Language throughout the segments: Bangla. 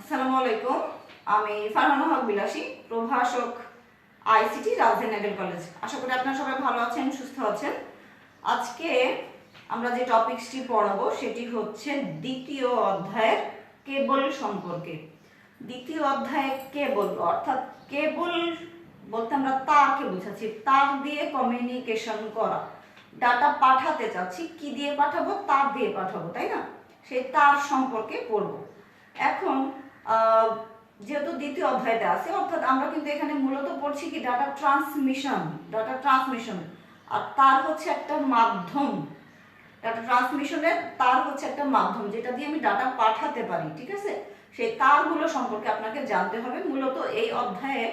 আসসালামু আলাইকুম। আমি ফারহানা হক বিলাসী, প্রভাষক আইসিটি, রাজধানী এডেল কলেজ। আশা করি আপনারা সবাই ভালো আছেন, সুস্থ আছেন। আজকে আমরা যে টপিকসটি পড়াবো সেটি হচ্ছে দ্বিতীয় অধ্যায়ের কেবল সম্পর্কে। দ্বিতীয় অধ্যায়ে কেবল অর্থাৎ কেবল বলতে আমরা তারকে বোঝাচ্ছি, তার দিয়ে কমিউনিকেশন করা। ডাটা পাঠাতে চাচ্ছি, কি দিয়ে পাঠাবো? তার দিয়ে পাঠাবো, তাই না? সেই তার সম্পর্কে পড়বো। এখন যেহেতু দ্বিতীয় অধ্যায়তে আছে, অর্থাৎ আমরা কিন্তু এখানে মূলত পড়ছি কি ডাটা ট্রান্সমিশন। আর তার হচ্ছে একটা মাধ্যম। ডাটা ট্রান্সমিশনের তার হচ্ছে একটা মাধ্যম যেটা দিয়ে আমি ডাটা পাঠাতে পারি, ঠিক আছে? সেই তারগুলো সম্পর্কে আপনাকে জানতে হবে। মূলত এই অধ্যায়ে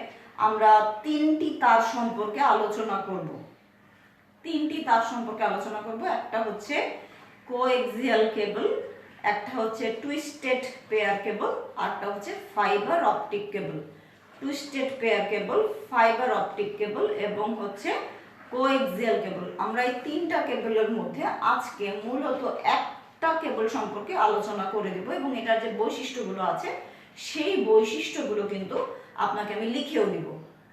আমরা তিনটি তার সম্পর্কে আলোচনা করব। একটা হচ্ছে কোএক্সিয়াল কেবল, একটা হচ্ছে টুইস্টেড পেয়ার কেবল, আরটা হচ্ছে fibre optic cable. Twisted pair cable, fibre optic cable এবং হচ্ছে কোএক্সিয়াল কেবল। আমরা এই তিনটা কেবলের মধ্যে আজকে মূলত একটা কেবল সম্পর্কে আলোচনা করে দেব এবং এটার যে বৈশিষ্ট্যগুলো আছে সেই বৈশিষ্ট্যগুলো কিন্তু আপনাকে আমি লিখেও দিব,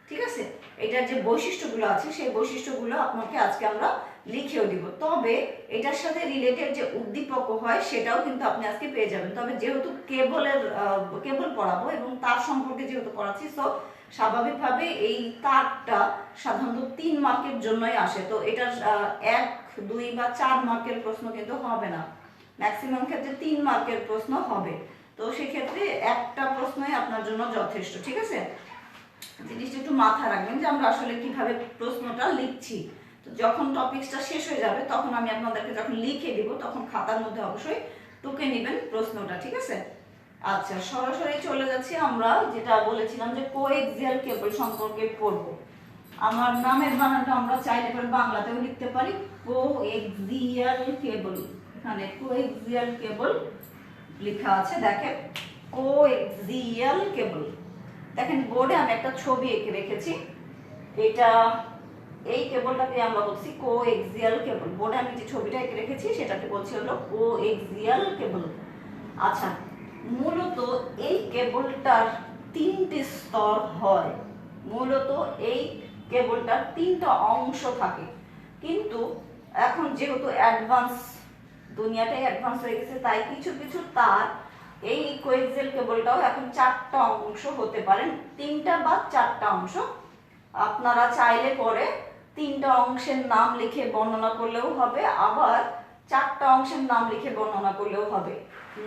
ঠিক আছে? এটার যে বৈশিষ্ট্যগুলো আছে সেই বৈশিষ্ট্যগুলো আপনাকে আজকে আমরা লিখেও দিব। তবে এটার সাথে রিলেটেড যে উদ্দীপক হয় সেটাও কিন্তু আপনি আজকে পেয়ে যাবেন। তবে যেহেতু কেবল পড়াবো এবং তার সম্পর্কে যেহেতু পড়াচ্ছি, সো স্বাভাবিকভাবে এই তারটা সাধারণত 3 মার্কের জন্যই আসে। তো এটার 1, 2 বা 4 মার্কের প্রশ্ন কিন্তু হবে না, ম্যাক্সিমাম ক্ষেত্রে 3 মার্কের প্রশ্ন হবে। তো সেক্ষেত্রে একটা প্রশ্নই আপনার জন্য যথেষ্ট, ঠিক আছে? জিনিসটা একটু মাথায় রাখবেন যে আমরা আসলে কিভাবে প্রশ্নটা লিখছি। তো যখন টপিকসটা শেষ হয়ে যাবে তখন আমি আপনাদেরকে যখন লিখে দিব তখন খাতার মধ্যে অবশ্যই টুকে নেবেন প্রশ্নটা, ঠিক আছে? আচ্ছা, সরাসরি চলে যাচ্ছি। আমরা যেটা বলেছিলাম যে কোএক্সিয়াল কেবল সম্পর্কে পড়বো। আমার নামের বানানটা আমরা চাইলে পরে বাংলাতেও লিখতে পারি, কোএক্সিয়াল কেবল। এখানে কোএক্সিয়াল কেবল লেখা আছে, দেখেন কোএক্সিয়াল কেবল। দেখেন বোর্ডে আমি একটা ছবি এঁকে রেখেছি। এটা এই কেবলটাকে আমরা বলছি কোএক্সিয়াল কেবল। বোর্ডে আমি যে ছবিটা এঁকে রেখেছি সেটাকে বলছি হলো কোএক্সিয়াল কেবল। আচ্ছা, মূলত এই কেবলটার 3টে স্তর হয়। মূলত এই কেবলটার 3টা অংশ থাকে, কিন্তু এখন যেহেতু দুনিয়াটাই অ্যাডভান্স হয়ে গেছে, তাই কিছু কিছু তার এই কোএক্সিয়াল কেবলটাও এখন 4টা অংশ হতে পারেন, 3টা বা 4টা অংশ। আপনারা চাইলে পরে 3টা অংশের নাম লিখে বর্ণনা করলেও হবে, আবার 4টা অংশের নাম লিখে বর্ণনা করলেও হবে।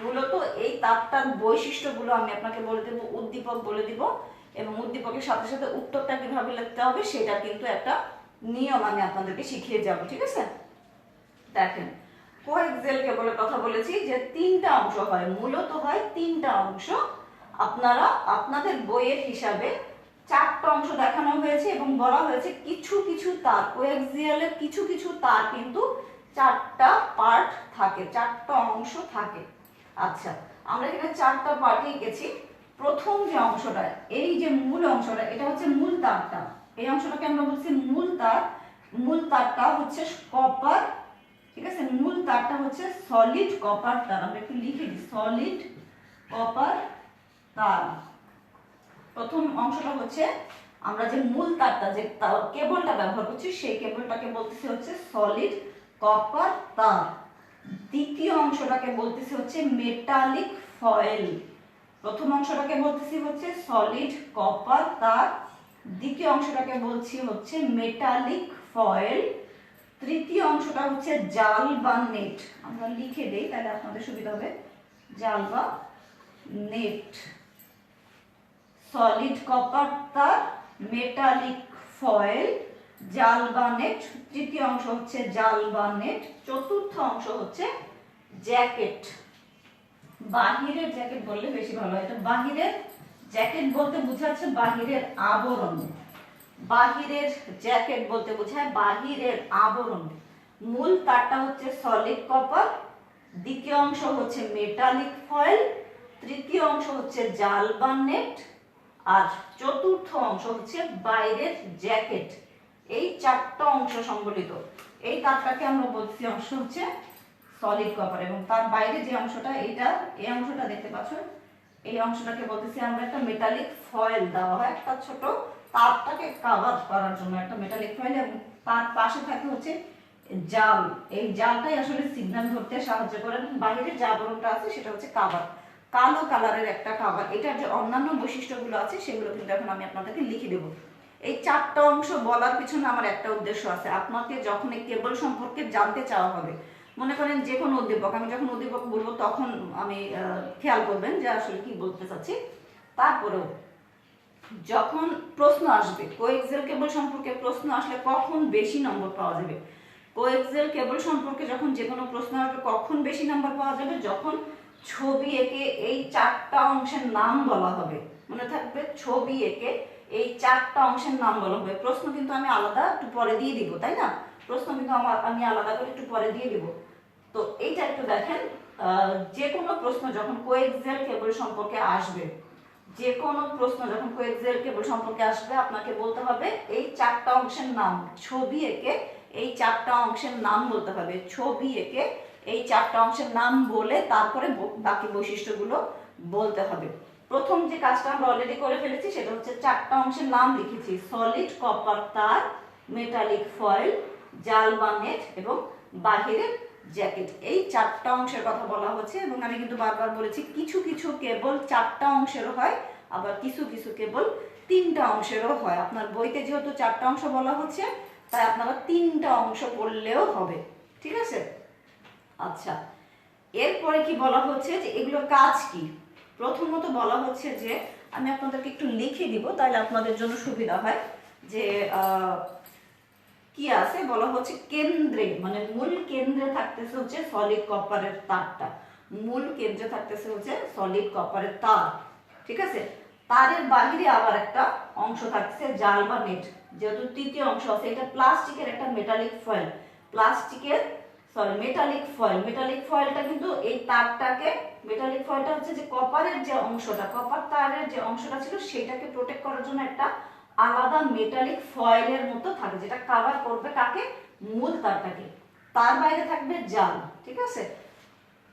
মূলত এই তারটার বৈশিষ্ট্যগুলো আমি আপনাকে বলে দেবো, উদ্দীপক বলে দিব, এবং উদ্দীপকের সাথে সাথে উত্তরটা কিভাবে লিখতে হবে সেটা কিন্তু একটা নিয়ম আমি আপনাদেরকে শিখিয়ে যাব, ঠিক আছে? দেখেন, কোএক্সিয়াল কেবলের কথা বলেছি যে 3টা অংশ হয়, মূলত হয় 3টা অংশ। আপনারা আপনাদের বইয়ের হিসাবে 4টা অংশ দেখানো হয়েছে এবং বলা হয়েছে কিছু কিছু তার, কোএক্সিয়ালের কিছু কিছু তার কিন্তু 4টা পার্ট থাকে, 4টা অংশ থাকে। আচ্ছা, আমরা এখানে 4টা পার্টই গেছি। প্রথম যে অংশটা, এই যে মূল অংশটা, এটা হচ্ছে মূল তারটা। এই অংশটাকে আমরা বলছি মূল তার। মূল তারটা হচ্ছে কপার, ঠিক আছে? মূল তারটা হচ্ছে সলিড কপার তার। আমরা একটু লিখে দিই, সলিড কপার তার। প্রথম অংশটা হচ্ছে আমরা যে মূল তারটা, যে কেবলটা ব্যবহার করছি সেই কেবলটাকে বলতেছি হচ্ছে সলিড কপার তার। দ্বিতীয় অংশটাকে বলতেছি হচ্ছে মেটালিক ফয়েল। প্রথম অংশটাকে বলতেছি হচ্ছে সলিড কপার তার, দ্বিতীয় অংশটাকে বলছি হচ্ছে মেটালিক ফয়েল, তৃতীয় অংশটা হচ্ছে জাল বা নেট। আমরা লিখে দেই তাহলে আপনাদের সুবিধা হবে, জাল বা নেট। সলিড কপার তার, মেটালিক ফয়েল, জাল বা নেট। তৃতীয় অংশ হচ্ছে জাল বা নেট। চতুর্থ অংশ হচ্ছে জ্যাকেট। বাহিরের জ্যাকেট বললে বেশি ভালো হয়। এটা বাহিরের জ্যাকেট বলতে বোঝাচ্ছে বাহিরের আবরণ। বাহিরের জ্যাকেট বলতে বোঝায় বাহিরের আবরণ। মূল তারটা হচ্ছে সলিড কপার, দ্বিতীয় অংশ হচ্ছে মেটালিক ফয়েল, তৃতীয় অংশ হচ্ছে জাল বা নেট, আর চতুর্থ অংশ হচ্ছে বাইরের জ্যাকেট। এই 4টা অংশ সম্বলিত এই তারটাকে আমরা বলছি অংশ হচ্ছে সলিড কপার। এবং তার বাইরে যে অংশটা, এই অংশটা দেখতে পাচ্ছ, এই অংশটাকে বলতেছি আমরা একটা মেটালিক ফয়েল দেওয়া হয় একটা ছোট তারটাকে কভার করার জন্য একটা মেটালিক ফয়েল, এবং তার পাশে থাকে হচ্ছে জাল। এই জালটাই আসলে সিগন্যাল ধরতে সাহায্য করে, এবং বাইরে যে আবরণটা আছে সেটা হচ্ছে কাভার, কালো কালারের একটা কাভার। এটার যে অন্যান্য বৈশিষ্ট্যগুলো আছে সেগুলো কিন্তু এখন আমি আপনাদেরকে লিখে দেবো। এই চারটা অংশ বলার পিছনে আমার একটা উদ্দেশ্য আছে। আপনাকে যখন এই কেবল সম্পর্কে জানতে চাওয়া হবে, মনে করেন যে কোনো উদ্দীপক, আমি যখন উদ্দীপক বলবো তখন আমি খেয়াল করবেন যে আসলে কি বলতে চাচ্ছি। তারপরেও যখন প্রশ্ন আসবে কোএক্সিয়াল কেবল সম্পর্কে প্রশ্ন আসলে কখন বেশি নম্বর পাওয়া যাবে, কোএক্সিয়াল কেবল সম্পর্কে যখন যে কোনো প্রশ্ন আসবে কখন বেশি নম্বর পাওয়া যাবে, যখন ছবি এঁকে এই চারটা অংশের নাম বলা হবে। মনে থাকবে, ছবি এঁকে এই চারটা অংশের নাম বলা হবে। প্রশ্ন কিন্তু আমি আলাদা একটু পরে দিয়ে দিব, তাই না? প্রশ্ন কিন্তু আমি আলাদা করে একটু পরে দিয়ে দিব। তো এইটা একটু দেখেন, যে কোনো প্রশ্ন যখন কোএক্সিয়াল কেবল সম্পর্কে আসবে, যে কোনো প্রশ্ন যখন কোএক্সিয়াল কেবল সম্পর্কে আসবে, আপনাকে বলতে হবে এই চারটা অংশের নাম, ছবি এঁকে এই চারটা অংশের নাম বলতে হবে। ছবি এঁকে এই চারটা অংশের নাম বলে তারপরে বাকি বৈশিষ্ট্যগুলো বলতে হবে। প্রথম যে কাজটা আমরা অলরেডি করে ফেলেছি সেটা হচ্ছে চারটা অংশের নাম লিখেছি, সলিড কপার তার, মেটালিক ফয়েল, জাল বা নেট এবং বাহিরের জ্যাকেট। এই চারটা অংশের কথা বলা হচ্ছে, এবং আমি কিন্তু বারবার বলেছি কিছু কিছু কেবল চারটা অংশেরও হয়, আবার কিছু কিছু কেবল তিনটা অংশেরও হয়। আপনার বইতে যেহেতু চারটা অংশ বলা হচ্ছে, তাই আপনারা তিনটা অংশ পড়লেও হবে, ঠিক আছে? আচ্ছা, এরপরে কি বলা হচ্ছে যে এগুলোর কাজ কি। প্রথমত বলা হচ্ছে যে, আমি আপনাদেরকে একটু লিখে দিব তাহলে আপনাদের জন্য সুবিধা হয়, যে কি আছে বলা হচ্ছে কেন্দ্রে, মানে মূল কেন্দ্রে থাকতেছে হচ্ছে সলিড কপারের তারটা, মূল কেন্দ্রে থাকতেছে হচ্ছে সলিড কপারের তার, ঠিক আছে? তারের বাহিরে আবার একটা অংশ থাকছে জাল বা নেট, যেহেতু তৃতীয় অংশ আছে। এটা প্লাস্টিকের একটা মেটালিক ফয়েল, প্লাস্টিকের মেটালিক ফয়েল। মেটালিক ফয়েলটা কিন্তু এই তারটাকে, মেটালিক ফয়েলটা হচ্ছে যে কপারের যে অংশটা, কপার তারের যে অংশটা ছিল সেটাকে প্রোটেক্ট করার জন্য একটা আলাদা মেটালিক ফয়েলের মতো থাকে, যেটা কভার করবে কাকে, মূল তারটাকে। তার বাইরে থাকবে জাল, ঠিক আছে?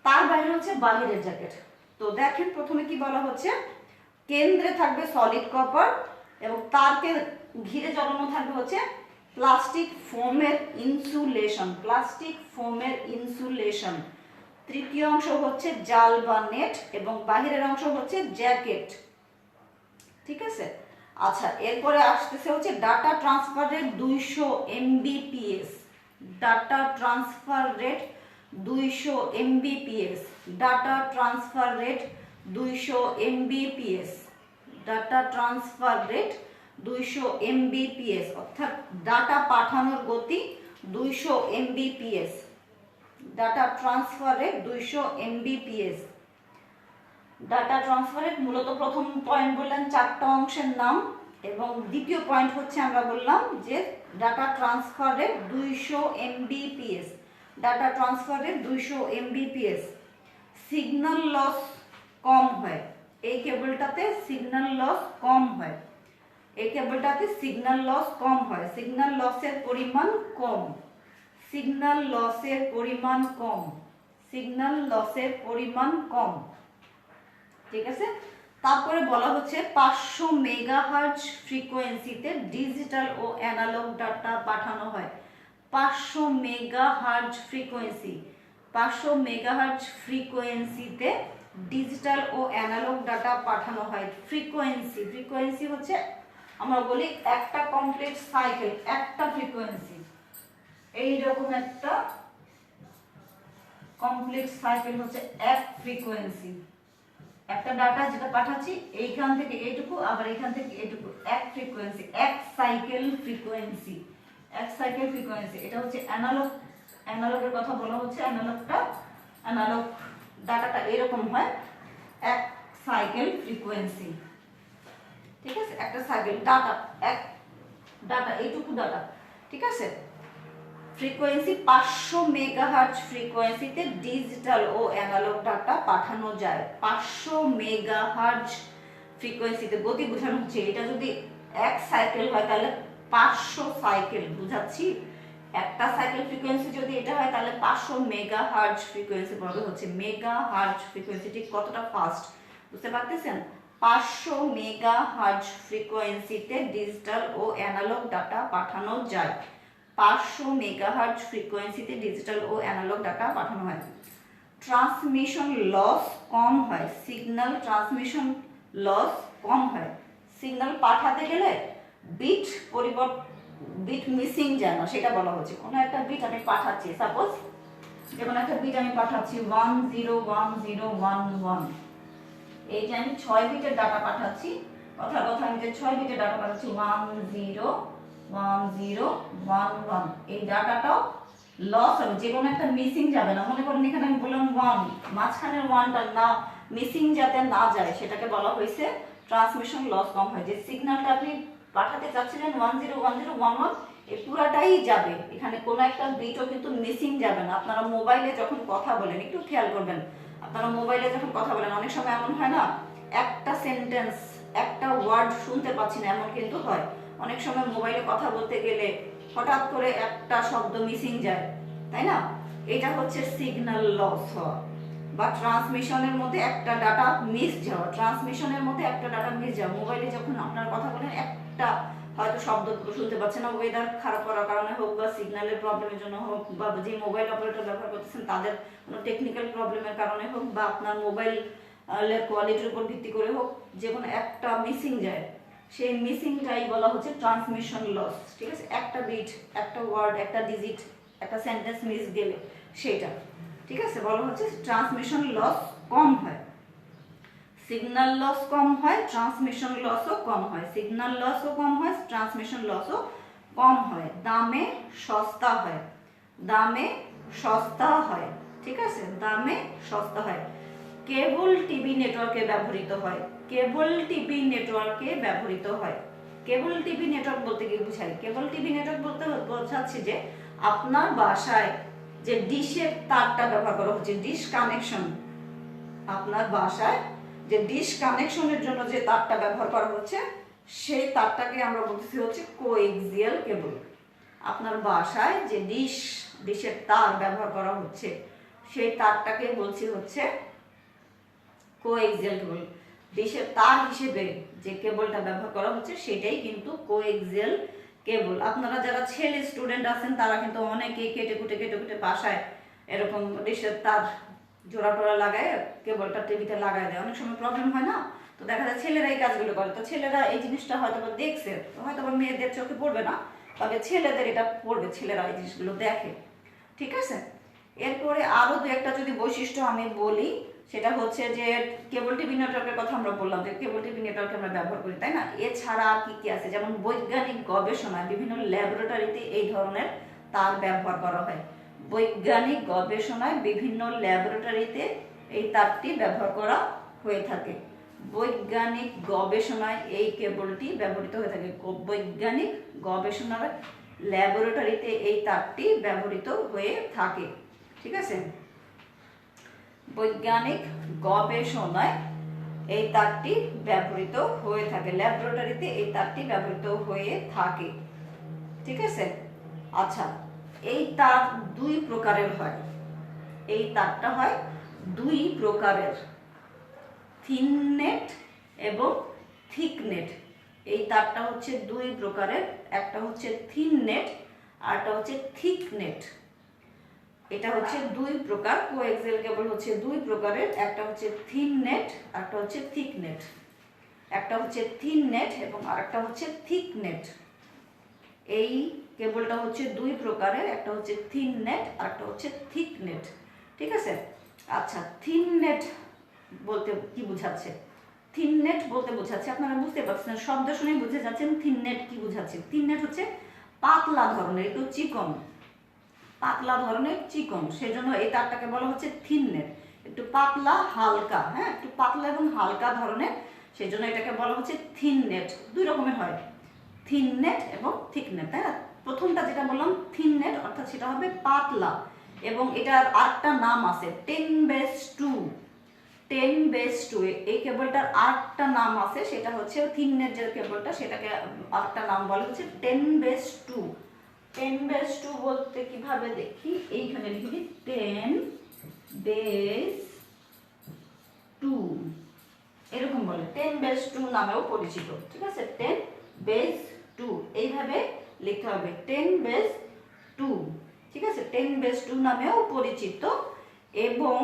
তার বাইরে হচ্ছে বাহিরের জ্যাকেট। তো দেখেন প্রথমে কি বলা হচ্ছে, কেন্দ্রে থাকবে সলিড কপার এবং তারকে ঘিরে জড়ানো থাকবে হচ্ছে প্লাস্টিক ফোমের ইনসুলেশন, প্লাস্টিক ফোমের ইনসুলেশন। তৃতীয় অংশ হচ্ছে জাল বা নেট এবং বাহিরের অংশ হচ্ছে জ্যাকেট, ঠিক আছে? আচ্ছা, এরপরে আসতেছে হচ্ছে data transfer rate 200 Mbps, data transfer rate 200 Mbps, data transfer rate 200 Mbps, data transfer rate 200 Mbps, অর্থাৎ ডাটা পাঠানোর গতি 200 Mbps, data transfer rate 200 Mbps। Data ট্রান্সফারের মূলত প্রথম পয়েন্ট বললাম চারটা অংশের নাম, এবং দ্বিতীয় পয়েন্ট হচ্ছে আমরা বললাম যে data transfer rate 200 Mbps, data transfer rate 200 Mbps। Signal loss কম হয়, এই কেবলটাতে সিগন্যাল লস কম হয়, এই কেবলটাতে সিগন্যাল লস কম হয়, সিগন্যাল লসের পরিমাণ কম, সিগন্যাল লসের পরিমাণ কম, সিগন্যাল লসের পরিমাণ কম, ঠিক আছে? তারপরে বলা হচ্ছে 500 মেগাহার্জ ফ্রিকোয়েন্সিতে ডিজিটাল ও অ্যানালগ ডাটা পাঠানো হয়। 500 মেগাহার্জ ফ্রিকোয়েন্সি, 500 মেগাহার্জ ফ্রিকোয়েন্সিতে ডিজিটাল ও অ্যানালগ ডাটা পাঠানো হয়। ফ্রিকোয়েন্সি, ফ্রিকোয়েন্সি হচ্ছে আমরা বলি একটা কমপ্লিট সাইকেল, একটা ফ্রিকোয়েন্সি, এইরকম একটা কমপ্লিট সাইকেল হচ্ছে এক ফ্রিকোয়েন্সি। একটা ডাটা যেটা পাঠাচ্ছি এইখান থেকে এইটুকু, আবার এইখান থেকে এইটুকু, এক ফ্রিকোয়েন্সি, এক সাইকেল ফ্রিকোয়েন্সি, এক সাইকেল ফ্রিকোয়েন্সি। এটা হচ্ছে অ্যানালগ, অ্যানালগের কথা বলা হচ্ছে। অ্যানালগটা, অ্যানালগ ডাটাটা এরকম হয়, এক সাইকেল ফ্রিকোয়েন্সি, ঠিক আছে? একটা সাইকেল ডাটা, এক ডাটা, এইটুকু ডাটা, ঠিক আছে? ফ্রিকোয়েন্সি 500 মেগাহার্জ ফ্রিকোয়েন্সিতে ডিজিটাল ও অ্যানালগ ডাটা পাঠানো যায়। 500 মেগাহার্জ ফ্রিকোয়েন্সিতে গতি বোঝানো হচ্ছে। এটা যদি এক সাইকেল হয় তাহলে 500 সাইকেল, বুঝাচ্ছি? একটা সাইকেল ফ্রিকোয়েন্সি যদি এটা হয় তাহলে 500 মেগাহার্জ ফ্রিকোয়েন্সি বলা হচ্ছে। মেগাহার্জ ফ্রিকোয়েন্সি ঠিক কতটা ফাস্ট, বুঝতে পারতেছেন? 500 মেগাহার্জ ফ্রিকোয়েন্সিতে ডিজিটাল ও অ্যানালগ ডাটা পাঠানো যায়। 500 মেগাহার্জ ফ্রিকোয়েন্সিতে ডিজিটাল ও অ্যানালগ ডাটা পাঠানো হয়। ট্রান্সমিশন লস কম হয়, সিগন্যাল ট্রান্সমিশন লস কম হয়। সিগন্যাল পাঠাতে গেলে বিট বিট মিসিং যায় না, সেটা বলা হচ্ছে। কোনো একটা বিট আমি পাঠাচ্ছি, সাপোজ যেমন একটা বিট আমি পাঠাচ্ছি 101011, এই যে আমি 6 বিটের ডাটা পাঠাচ্ছি, কথা আমি যে 6 বিটের ডাটা পাঠাচ্ছি 101011, এই ডাটাটাও লস হবে, যে কোনো একটা মিসিং যাবে না। মনে করেন এখানে আমি বললাম 1, মাঝখানের 1টা না মিসিং যাতে না যায় সেটাকে বলা হয়েছে ট্রান্সমিশন লস কম হয়। যে সিগন্যালটা আপনি পাঠাতে চাচ্ছিলেন 101011, এই পুরাটাই যাবে, এখানে কোনো একটা বিটও কিন্তু মিসিং যাবে না। আপনারা মোবাইলে যখন কথা বলেন একটু খেয়াল করবেন, আপনারা মোবাইলে যখন কথা বলেন অনেক সময় এমন হয় না, একটা সেন্টেন্স একটা ওয়ার্ড শুনতে পাচ্ছি না, এমন কিন্তু হয়। অনেক সময় মোবাইলে কথা বলতে গেলে হঠাৎ করে একটা শব্দ মিসিং যায়, তাই না? এটা হচ্ছে সিগন্যাল লস হওয়া বা ট্রান্সমিশনের মধ্যে একটা ডাটা মিস যাওয়া। ট্রান্সমিশনের মধ্যে একটা ডাটা মিস যাওয়া, মোবাইলে যখন আপনারা কথা বলেন একটা হয়তো শব্দ শুনতে পাচ্ছেন না, ওয়েদার খারাপ করার কারণে হোক বা সিগন্যালের প্রবলেমের জন্য হোক বা যে মোবাইল অপারেটর ব্যবহার করতেছেন তাদের কোনো টেকনিক্যাল প্রবলেমের কারণে হোক বা আপনার মোবাইলের কোয়ালিটির উপর ভিত্তি করে হোক, যে কোনো একটা মিসিং যায়, সেই মিসিংটাই বলা হচ্ছে ট্রান্সমিশন লস। ঠিক আছে? একটা বিট, একটা ওয়ার্ড, একটা ডিজিট, একটা সেন্টেন্স মিস গেলে সেটা, ঠিক আছে, বলা হচ্ছে ট্রান্সমিশন লস কম হয়। সিগন্যাল লস কম হয়, ট্রান্সমিশন লসও কম হয়। সিগন্যাল লসও কম হয়, ট্রান্সমিশন লসও কম হয়। দামে সস্তা হয়, দামে সস্তা হয়, ঠিক আছে, দামে সস্তা হয়। কেবল টিভি নেটওয়ার্কে ব্যবহৃত হয়, কেবল টিভি নেটওয়ার্কে ব্যবহৃত হয়। কেবল টিভি নেটওয়ার্ক বলতে কি বোঝায়? কেবল টিভি নেটওয়ার্ক বলতে বোঝাচ্ছে যে আপনার বাসায় যে ডিশের তারটা ব্যবহার করা হচ্ছে, ডিশ কানেকশন, আপনার বাসায় যে ডিশ কানেকশনের জন্য যে তারটা ব্যবহার করা হচ্ছে সেই তারটাকে আমরা বলতেছি হচ্ছে কোএক্সিয়াল কেবল। আপনার বাসায় যে ডিশের তার ব্যবহার করা হচ্ছে সেই তারটাকে বলছি হচ্ছে কোএক্সিয়াল কেবল। ডিশের তার হিসেবে যে কেবলটা ব্যবহার করা হচ্ছে সেটাই কিন্তু কোএক্সিয়াল কেবল। আপনারা যারা ছেলে স্টুডেন্ট আছেন তারা কিন্তু অনেকে কেটে কুটে বাসায় এরকম ডিশের তার জোড়া টোড়া লাগায় কেবলটা টিভিতে লাগায় দেয়, অনেক সময় প্রবলেম হয় না? তো দেখা যায় ছেলেরা এই কাজগুলো করে। তো ছেলেরা এই জিনিসটা হয়তো দেখছে, হয়তো মেয়েদের চোখে পড়বে না, তবে ছেলেদের এটা পড়বে, ছেলেরা এই জিনিসগুলো দেখে, ঠিক আছে? এরপরে আরো দু একটা যদি বৈশিষ্ট্য আমি বলি, সেটা হচ্ছে যে কেবল টিভি নেটওয়ার্কের কথা আমরা বললাম যে কেবল টিভি নেটওয়ার্ক আমরা ব্যবহার করি, তাই না? এছাড়া আর কি কি আছে? যেমন বৈজ্ঞানিক গবেষণায় বিভিন্ন ল্যাবরেটরিতে এই ধরনের তার ব্যবহার করা হয়। বৈজ্ঞানিক গবেষণায় বিভিন্ন ল্যাবরেটরিতে এই তারটি ব্যবহার করা হয়ে থাকে। বৈজ্ঞানিক গবেষণায় এই কেবলটি ব্যবহৃত হয়ে থাকে। বৈজ্ঞানিক গবেষণার ল্যাবরেটরিতে এই তারটি ব্যবহৃত হয়ে থাকে, ঠিক আছে? বৈজ্ঞানিক গবেষণায় এই তারটি ব্যবহৃত হয়ে থাকে, ল্যাবরেটরিতে এই তারটি ব্যবহৃত হয়ে থাকে, ঠিক আছে? আচ্ছা, এই তার দুই প্রকারের হয়, এই তারটা হয় দুই প্রকারের, থিন নেট এবং থিক নেট। এই তারটা হচ্ছে দুই প্রকারের, একটা হচ্ছে থিন নেট আর একটা হচ্ছে থিক নেট। এটা হচ্ছে দুই প্রকার, কোএক্সিয়াল কেবল হচ্ছে দুই প্রকারের, একটা হচ্ছে থিন নেট আর একটা হচ্ছে থিক নেট। একটা হচ্ছে থিন নেট এবং আরেকটা হচ্ছে থিক নেট। এই কেবলটা হচ্ছে দুই প্রকারের, একটা হচ্ছে থিন নেট আর একটা হচ্ছে থিক নেট, ঠিক আছে? আচ্ছা, থিন নেট বলতে কি বোঝাচ্ছে? থিন নেট বলতে বোঝাচ্ছে, আপনারা বুঝতে পারছেন, শব্দ শুনে বুঝে যাচ্ছেন থিন নেট কি বোঝাচ্ছে। থিন নেট হচ্ছে পাতলা ধরনের, একটু চিকন, পাতলা ধরনের চিকন, সেজন্য এই তারটাকে বলা হচ্ছে থিন নেট। একটু পাতলা হালকা, হ্যাঁ, একটু পাতলা এবং হালকা ধরনের, সেজন্য এটাকে বলা হচ্ছে থিন নেট। দুই রকমের হয়, থিন নেট এবং থিক নেট, তাই না? প্রথমটা যেটা বললাম থিন নেট, অর্থাৎ সেটা হবে পাতলা, এবং এটার আরেকটা নাম আছে 10/2। 10/2 এই কেবলটার আরেকটা নাম আছে, সেটা হচ্ছে থিন নেট যে কেবলটা, সেটাকে আরেকটা নাম বলা হচ্ছে 10/2। 10/2 বলতে কিভাবে দেখি, এইখানে লিখি 10/2, বলে, 10^2 নামেও পরিচিত। ঠিক আছে, 10^2 এইভাবে লিখতে হবে, 10^2। ঠিক আছে, 10^2 নামেও পরিচিত। এবং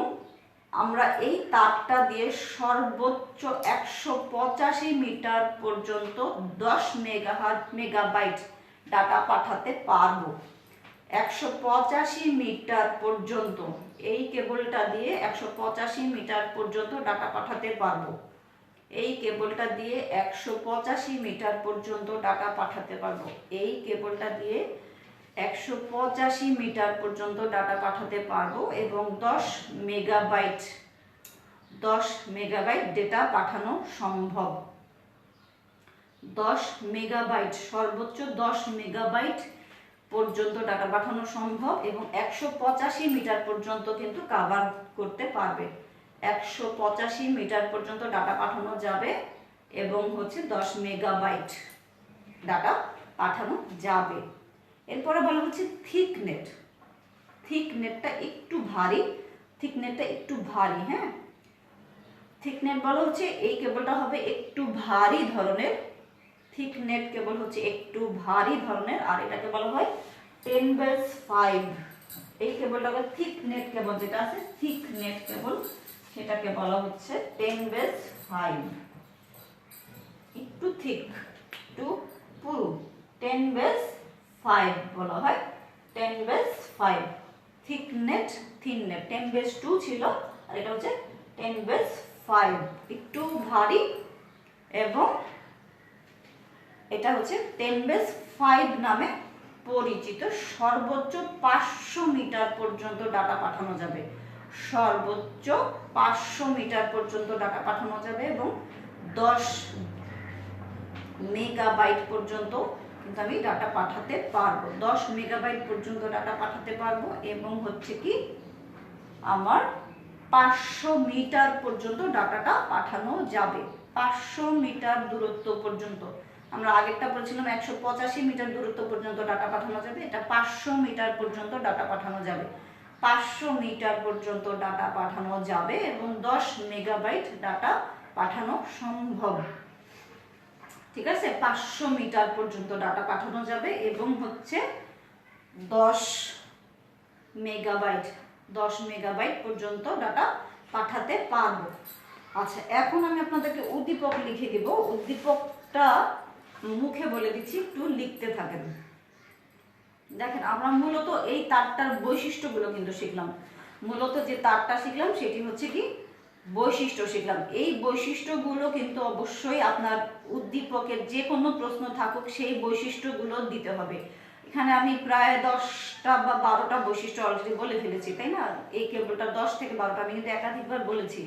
আমরা এই তারটা দিয়ে সর্বোচ্চ 185 মিটার পর্যন্ত 10 মেগাবাইট ডাটা পাঠাতে পারবো। 185 মিটার পর্যন্ত এই কেবলটা দিয়ে 185 মিটার পর্যন্ত ডাটা পাঠাতে পারবো। এই কেবলটা দিয়ে 185 মিটার পর্যন্ত ডাটা পাঠাতে পারবো। এই কেবলটা দিয়ে 185 মিটার পর্যন্ত ডাটা পাঠাতে পারবো এবং 10 মেগাবাইট ডেটা পাঠানো সম্ভব। 10 মেগাবাইট, সর্বোচ্চ 10 মেগাবাইট পর্যন্ত ডাটা পাঠানো সম্ভব এবং 185 মিটার পর্যন্ত কিন্তু কভার করতে পারবে। 185 মিটার পর্যন্ত ডাটা পাঠানো যাবে এবং হচ্ছে 10 মেগাবাইট ডাটা পাঠানো যাবে। এরপরে বলা হচ্ছে থিকনেট। থিকনেটটা একটু ভারী, থিকনেটটা একটু ভারী। হ্যাঁ, থিকনেট বলা হচ্ছে এই কেবলটা হবে একটু ভারী ধরনের। থিকনেট কেবল হচ্ছে একটু ভারী ধরনের, আর এটাকে বলা হয় 10^5। এই কেবলটাকে থিকনেট কেবল যেটা আছে, থিকনেট কেবল, সেটাকে বলা হচ্ছে 10^5। একটু থিক, একটু পুরু, 10^5 বলা হয়, 10^5। থিকনেট, থিননেট 10^2 ছিল, আর এটা হচ্ছে 10^5, একটু ভারী এবং এটা হচ্ছে 10^5 নামে পরিচিত। সর্বোচ্চ 500 মিটার পর্যন্ত ডাটা পাঠানো যাবে। সর্বোচ্চ 500 মিটার পর্যন্ত ডাটা পাঠানো যাবে এবং 10 মেগাবাইট পর্যন্ত কিন্তু আমি ডাটা পাঠাতে পারবো। 10 মেগাবাইট পর্যন্ত ডাটা পাঠাতে পারবো এবং হচ্ছে কি আমার 500 মিটার পর্যন্ত ডাটাটা পাঠানো যাবে। 500 মিটার দূরত্ব পর্যন্ত, আমরা আগেরটা বলছিলাম 185 মিটার দূরত্ব পর্যন্ত ডাটা পাঠানো যাবে, এটা 500 মিটার পর্যন্ত ডাটা পাঠানো যাবে। 500 মিটার পর্যন্ত ডাটা পাঠানো যাবে এবং 10 মেগাবাইট ডাটা পাঠানো সম্ভব। ঠিক আছে, 500 মিটার পর্যন্ত ডাটা পাঠানো যাবে এবং হচ্ছে 10 মেগাবাইট পর্যন্ত ডাটা পাঠাতে পারবো। আচ্ছা, এখন আমি আপনাদেরকে উদ্দীপক লিখে দেব। উদ্দীপকটা মুখে বলে দিচ্ছি, একটু লিখতে থাকেন। দেখেন, আমরা মূলত এই তারটার বৈশিষ্ট্যগুলো কিন্তু শিখলাম। মূলত যে তারটা শিখলাম সেটি হচ্ছে কি বৈশিষ্ট্য শিখলাম। এই বৈশিষ্ট্যগুলো কিন্তু অবশ্যই আপনার উদ্দীপকের যে কোনো প্রশ্ন থাকুক সেই বৈশিষ্ট্যগুলো দিতে হবে। এখানে আমি প্রায় 10টা বা 12টা বৈশিষ্ট্য অলরেডি বলে ফেলেছি, তাই না? এই কেবলটা 10 থেকে 12টা আমি কিন্তু একাধিকবার বলেছি।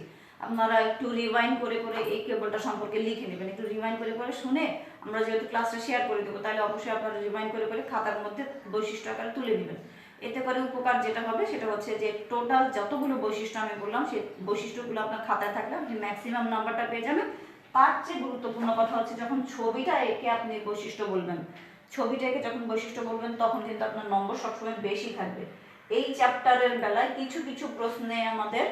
আপনারা একটু রিভাইন্ড করে করে এই কেবলটা সম্পর্কে লিখে নেবেন, একটু রিভাইন্ড করে করে শুনে আমরা যেহেতু ক্লাসটা শেয়ার করে দেবো, তাহলে অবশ্যই আপনারা রিভাইন্ড করে করে খাতার মধ্যে বৈশিষ্ট্য আকারে তুলে নেবেন। এতে করে উপকার যেটা হবে সেটা হচ্ছে যে টোটাল যতগুলো বৈশিষ্ট্য আমি বললাম সেই বৈশিষ্ট্যগুলো আপনার খাতায় থাকলে আপনি ম্যাক্সিমাম নাম্বারটা পেয়ে যাবেন। তার চেয়ে গুরুত্বপূর্ণ কথা হচ্ছে যখন ছবিটা এঁকে আপনি বৈশিষ্ট্য বলবেন, ছবিটা এঁকে যখন বৈশিষ্ট্য বলবেন তখন কিন্তু আপনার নম্বর সবসময় বেশি থাকবে। এই চ্যাপ্টারের বেলায় কিছু কিছু প্রশ্নে আমাদের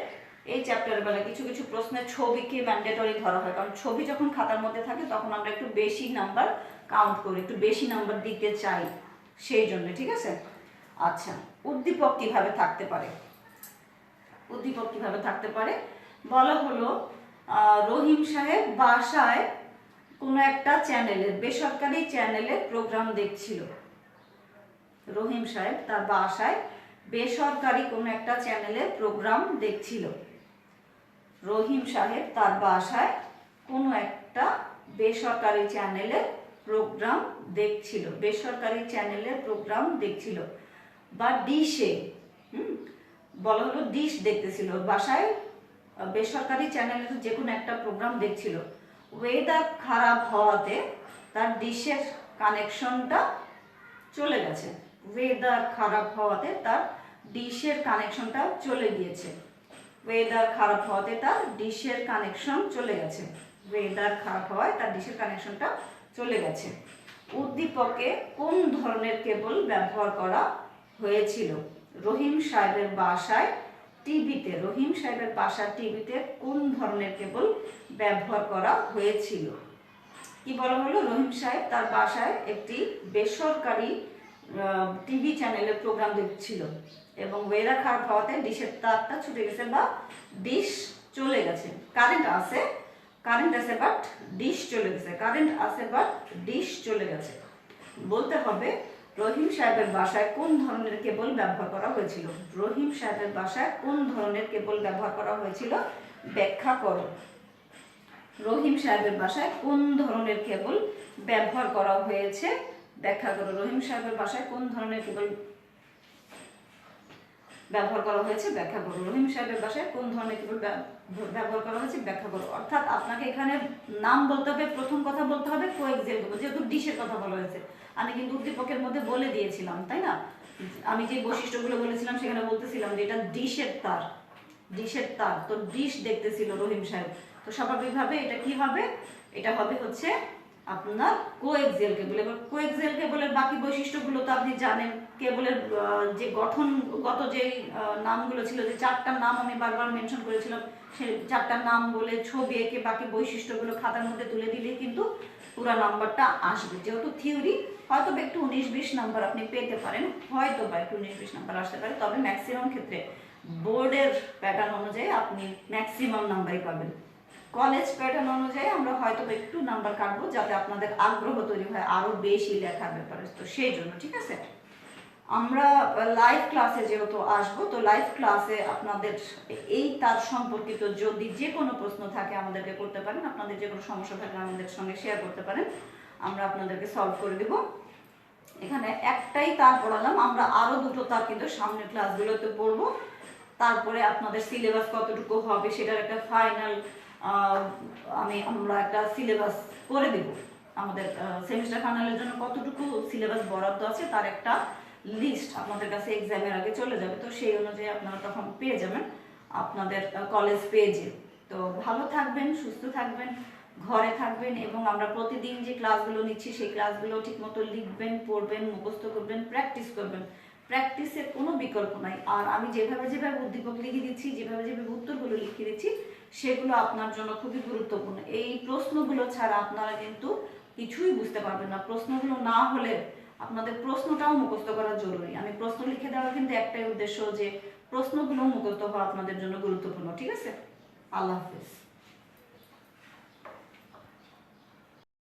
কিছু কিছু প্রশ্নে ছবিকে ম্যান্ডেটরি ধরা হয়, কারণ ছবি যখন খাতার মধ্যে থাকে তখন আমরা একটু বেশি নাম্বার কাউন্ট করি, একটু বেশি নাম্বার দিতে চাই, সেই জন্য। ঠিক আছে, আচ্ছা, উদ্দীপক কিভাবে থাকতে পারে? উদ্দীপক কিভাবে থাকতে পারে বলা হলো, রহিম সাহেব বাসায় কোনো একটা চ্যানেলে, বেসরকারি চ্যানেলে প্রোগ্রাম দেখছিল। রহিম সাহেব তার বাসায় বেসরকারি কোনো একটা চ্যানেলে প্রোগ্রাম দেখছিল। রহিম সাহেব তার বাসায় কোনো একটা বেসরকারি চ্যানেলে প্রোগ্রাম দেখছিল। বেসরকারি চ্যানেলে প্রোগ্রাম দেখছিল বা ডিশে, বলা হলো ডিশ দেখতেছিল, বাসায় বেসরকারি চ্যানেলে যে কোনো একটা প্রোগ্রাম দেখছিল। ওয়েদার খারাপ হওয়াতে তার ডিশের কানেকশনটা চলে গেছে। ওয়েদার খারাপ হওয়াতে তার ডিশের কানেকশনটা চলে গিয়েছে। ওয়েদার খারাপ হওয়াতে তার ডিশের কানেকশন চলে গেছে। ওয়েদার খারাপ হওয়ায় তার ডিশের কানেকশনটা চলে গেছে। উদ্দীপকে কোন ধরনের কেবল ব্যবহার করা হয়েছিল? রহিম সাহেবের বাসায় টিভিতে, রহিম সাহেবের বাসার টিভিতে কোন ধরনের কেবল ব্যবহার করা হয়েছিল? কি বলা হলো? রহিম সাহেব তার বাসায় একটি বেসরকারি টিভি চ্যানেলের প্রোগ্রাম দেখছিল এবং ওয়েদার খারাপ হওয়াতে ডিশের তারটা ছুটে গেছে বা ডিশ চলে গেছে। কারেন্ট আছে বাট ডিশ চলে গেছে, কারেন্ট আছে বাট ডিশ চলে গেছে। বলতে হবে রহিম সাহেবের বাসায় কোন ধরনের কেবল ব্যবহার করা হয়েছিল। রহিম সাহেবের বাসায় কোন ধরনের কেবল ব্যবহার করা হয়েছিল ব্যাখ্যা করো। রহিম সাহেবের বাসায় কোন ধরনের কেবল ব্যবহার করা হয়েছে ব্যাখ্যা করো। রহিম সাহেবের বাসায় কোন ধরনের কেবল ব্যবহার করা হয়েছে ব্যাখ্যা করো। রহিম সাহেবের বাসায় কোন ধরনের কেবল ব্যবহার করা হয়েছে ব্যাখ্যা করো। অর্থাৎ আপনাকে এখানে নাম বলতে হবে, প্রথম কথা বলতে হবে কোএক্সিয়াল কেবল, যেহেতু ডিশের কথা বলা হয়েছে। আমি কিন্তু উদ্দীপকের মধ্যে বলে দিয়েছিলাম, তাই না? আমি যে বৈশিষ্ট্যগুলো বলেছিলাম সেখানে বলতেছিলাম যে এটা ডিশের তার, তো ডিশ দেখতেছিল রহিম সাহেব, তো স্বাভাবিকভাবে এটা কি হবে? এটা হবে হচ্ছে আপনার কোএক্সিয়াল কেবল। এবার কোএক্সিয়াল কেবলের বাকি বৈশিষ্ট্যগুলো তো আপনি জানেন। কেবলের যে গঠনগত যে নামগুলো ছিল, যে 4টা নাম আমি বারবার মেনশন করেছিলাম, সেই 4টা নাম বলে ছবি এঁকে বাকি বৈশিষ্ট্যগুলো খাতার মধ্যে তুলে দিলেই কিন্তু পুরো নাম্বারটা আসবে। যেহেতু থিওরি, হয়তো একটু 19-20 নাম্বার আপনি পেতে পারেন, হয়তো বা একটু 19-20 নাম্বার আসতে পারে, তবে ম্যাক্সিমাম ক্ষেত্রে বোর্ডের প্যাটার্ন অনুযায়ী আপনি ম্যাক্সিমাম নাম্বারই পাবেন। কলেজ প্যাটার্ন অনুযায়ী আমরা হয়তো একটু নাম্বার কাটবো, যাতে আপনাদের আগ্রহ তৈরি হয় আরো বেশি লেখার ব্যাপারে, তো সেই জন্য। ঠিক আছে, আমরা লাইভ ক্লাসে যেহেতু আসবো, তো লাইভ ক্লাসে আপনাদের এই তার সম্পর্কিত যদি যে কোনো প্রশ্ন থাকে আমাদেরকে করতে পারেন, আপনাদের যে কোনো সমস্যা থাকলে আমাদের সঙ্গে শেয়ার করতে পারেন, আমরা আপনাদেরকে সলভ করে দেব। এখানে একটাই তার পড়ালাম, আমরা আরো 2টো তার কিন্তু সামনের ক্লাসগুলোতে পড়বো। তারপরে আপনাদের সিলেবাস কতটুকু হবে সেটার একটা ফাইনাল আমরা একটা সিলেবাস করে দেব। আমাদের সেমিস্টার ফাইনালের জন্য কতটুকু সিলেবাস বরাদ্দ আছে তার একটা লিস্ট আপনাদের কাছে এক্সামের আগে চলে যাবে, তো সেই অনুযায়ী আপনারা তখন পেয়ে যাবেন আপনাদের কলেজ পেজে। তো ভালো থাকবেন, সুস্থ থাকবেন, ঘরে থাকবেন, এবং আমরা প্রতিদিন যে ক্লাসগুলো নিচ্ছি সেই ক্লাসগুলো ঠিকমতো লিখবেন, পড়বেন, মুখস্থ করবেন, প্র্যাকটিস করবেন। প্র্যাকটিসের কোনো বিকল্প নাই। আর আমি যেভাবে উদ্দীপক লিখে দিচ্ছি, যেভাবে উত্তরগুলো লিখে দিচ্ছি, সেগুলো আপনার জন্য খুবই গুরুত্বপূর্ণ। এই প্রশ্নগুলো ছাড়া আপনারা কিন্তু কিছুই বুঝতে পারবেন না। প্রশ্নগুলো না হলে আপনাদের প্রশ্নটাও মুখস্থ করা জরুরি। আমি প্রশ্ন লিখে দেওয়ার কিন্তু একটাই উদ্দেশ্য, যে প্রশ্নগুলো মুখস্থ হওয়া আপনাদের জন্য গুরুত্বপূর্ণ। ঠিক আছে, আল্লাহ হাফেজ।